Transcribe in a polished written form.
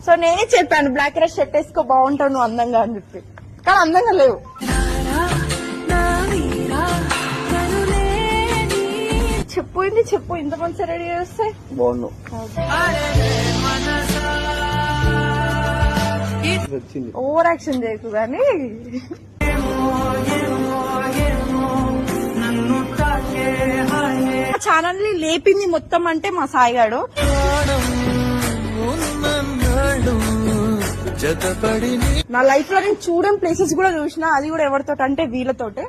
So నేనే చెప్పాను black colour shirt వేసుకో బాగుంటావు నువ్వు అందంగా అని చెప్పి, కానీ అందంగా లేవు. చెప్పు ఇంత మంచి రెడీ చేస్తే బాగున్నావు. ఓవర్ యాక్షన్ చేయకు గానీ. ఛానల్ ని లేపింది మొత్తం అంటే మా సాయిగాడు. నా లైఫ్ లో నేను చూడని ప్లేసెస్ కూడా చూసిన, అది కూడా ఎవరితో అంటే వీళ్ళతోటే.